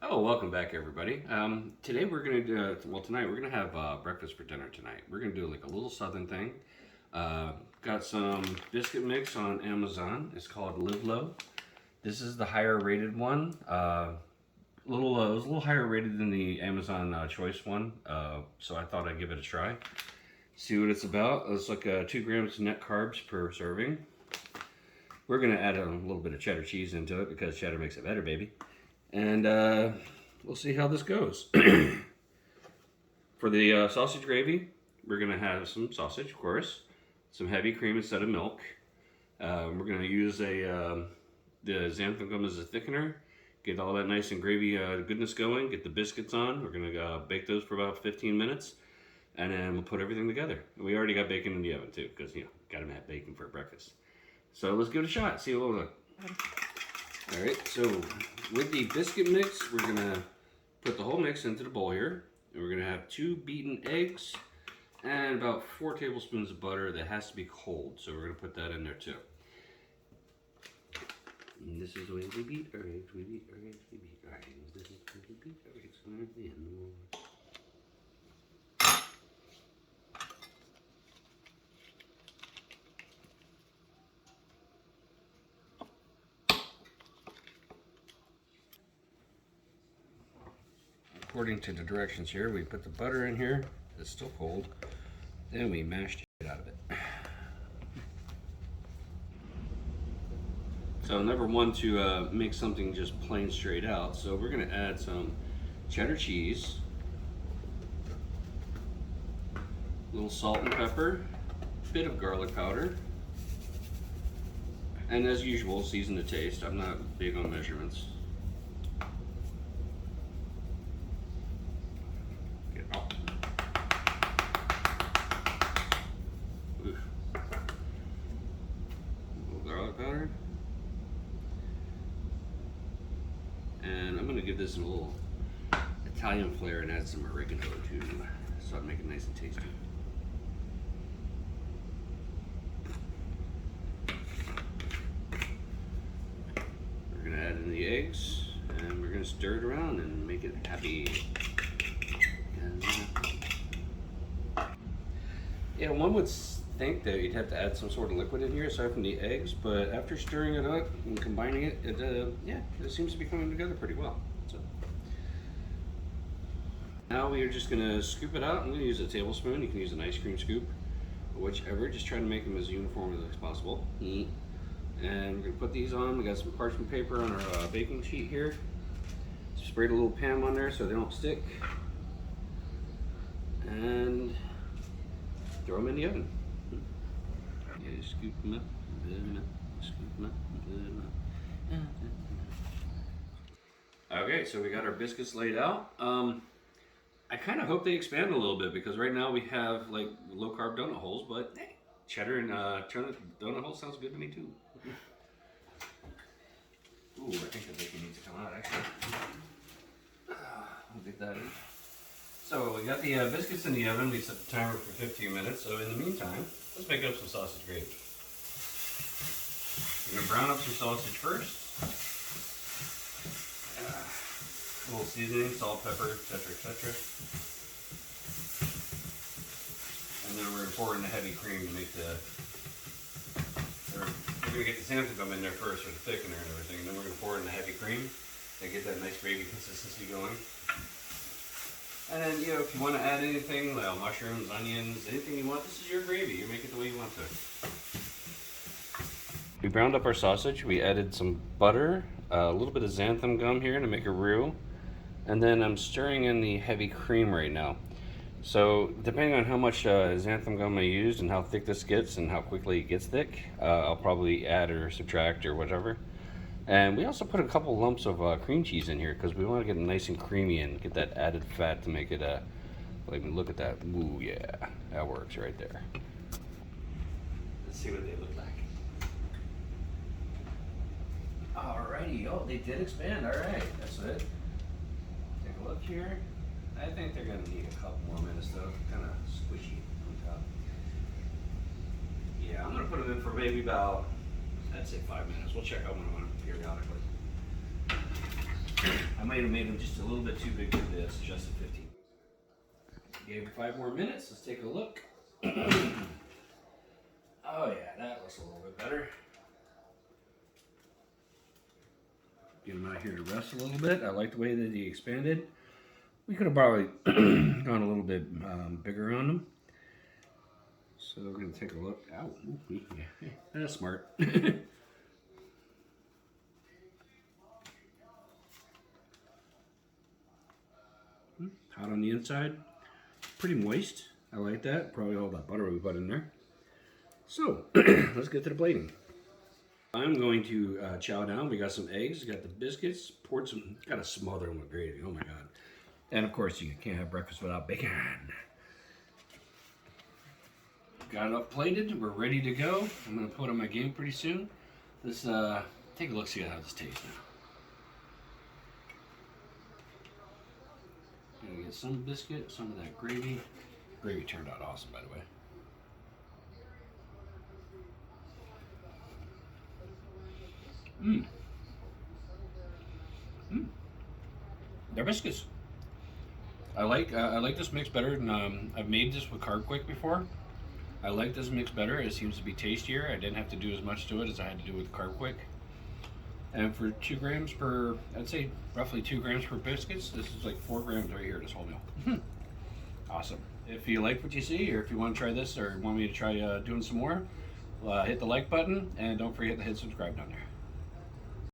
Oh, welcome back, everybody. Today we're gonna do, tonight we're gonna have breakfast for dinner tonight. We're gonna do like a little southern thing. Got some biscuit mix on Amazon. It's called Live Low. This is the higher rated one. It was a little higher rated than the Amazon Choice one. So I thought I'd give it a try. See what it's about. It's like 2 grams net carbs per serving. We're gonna add a little bit of cheddar cheese into it because cheddar makes it better, baby. And we'll see how this goes. For the sausage gravy, we're going to have some sausage, of course, some heavy cream instead of milk. We're going to use the xanthan gum as a thickener, get all that nice and gravy goodness going, get the biscuits on. We're going to bake those for about 15 minutes, and then we'll put everything together. And we already got bacon in the oven too, because got to have bacon for breakfast. So let's give it a shot, see what we'll look. Alright, so with the biscuit mix, we're going to put the whole mix into the bowl here. And we're going to have 2 beaten eggs and about 4 tablespoons of butter that has to be cold. So we're going to put that in there too. And this is the way we beat our eggs, we beat our eggs, we beat our eggs. This is the way we beat our eggs. And at the end. According to the directions here, we put the butter in here. It's still cold. Then we mash it out of it. So I'm never one to make something just plain straight out. So we're going to add some cheddar cheese, a little salt and pepper, a bit of garlic powder, and as usual, season to taste. I'm not big on measurements. Powder, and I'm going to give this a little Italian flair and add some oregano too, so I make it nice and tasty. We're going to add in the eggs, and we're going to stir it around and make it happy. And, yeah, one would think that you'd have to add some sort of liquid in here aside from the eggs, but after stirring it up and combining it, it seems to be coming together pretty well. So now we are just going to scoop it out. I'm going to use a tablespoon. You can use an ice cream scoop, whichever. Just try to make them as uniform as possible. And we're going to put these on. We got some parchment paper on our baking sheet here. Sprayed a little Pam on there so they don't stick, and throw them in the oven. Yeah, scoop them up, put them up, scoop them up, put them up. Okay, so we got our biscuits laid out. I kind of hope they expand a little bit because right now we have like low carb donut holes, but hey, cheddar and donut holes sounds good to me too. Ooh, I think the bacon needs to come out actually. We'll get that in. So we got the biscuits in the oven. We set the timer for 15 minutes. So in the meantime, let's make up some sausage gravy. We're gonna brown up some sausage first. A little seasoning, salt, pepper, etc., etc. And then we're gonna pour in the heavy cream to make we're gonna get the xanthan gum in there first for the thickener and everything. And then we're gonna pour in the heavy cream and get that nice gravy consistency going. And then, if you want to add anything, like mushrooms, onions, anything you want, this is your gravy. You make it the way you want to. We browned up our sausage. We added some butter, a little bit of xanthan gum here to make a roux. And then I'm stirring in the heavy cream right now. So depending on how much xanthan gum I used and how thick this gets and how quickly it gets thick, I'll probably add or subtract or whatever. And we also put a couple lumps of cream cheese in here because we want to get it nice and creamy and get that added fat to make it look at that. Ooh, yeah, that works right there. Let's see what they look like. Alrighty, oh, they did expand. Alright, that's it. Take a look here. I think they're going to need a couple more minutes though. Kind of squishy on top. Yeah, I'm going to put them in for maybe about, I'd say 5 minutes. We'll check out one periodically. I might have made them just a little bit too big for this, just at 15. Gave it 5 more minutes. Let's take a look. Oh yeah, that looks a little bit better. Get them out here to rest a little bit. I like the way that he expanded. We could have probably gone a little bit bigger on them. So we're going to take a look. Ow, yeah, that's smart. Hot on the inside. Pretty moist. I like that. Probably all that butter we put in there. So, let's get to the plating. I'm going to chow down. We got some eggs, got the biscuits, poured some, gotta smother them with gravy, oh my god. And of course, you can't have breakfast without bacon. Got it up plated, we're ready to go. I'm gonna put on my game pretty soon. Let's take a look, see how this tastes now. Gonna get some biscuit, some of that gravy. Gravy turned out awesome, by the way. They're biscuits. I like this mix better than I've made this with Carb Quick before. I like this mix better. It seems to be tastier. I didn't have to do as much to it as I had to do with Carb Quick. And for 2 grams per, I'd say roughly 2 grams per biscuits, this is like 4 grams right here, this whole meal. Awesome. If you like what you see, or if you want to try this, or want me to try doing some more, hit the like button, and don't forget to hit subscribe down there.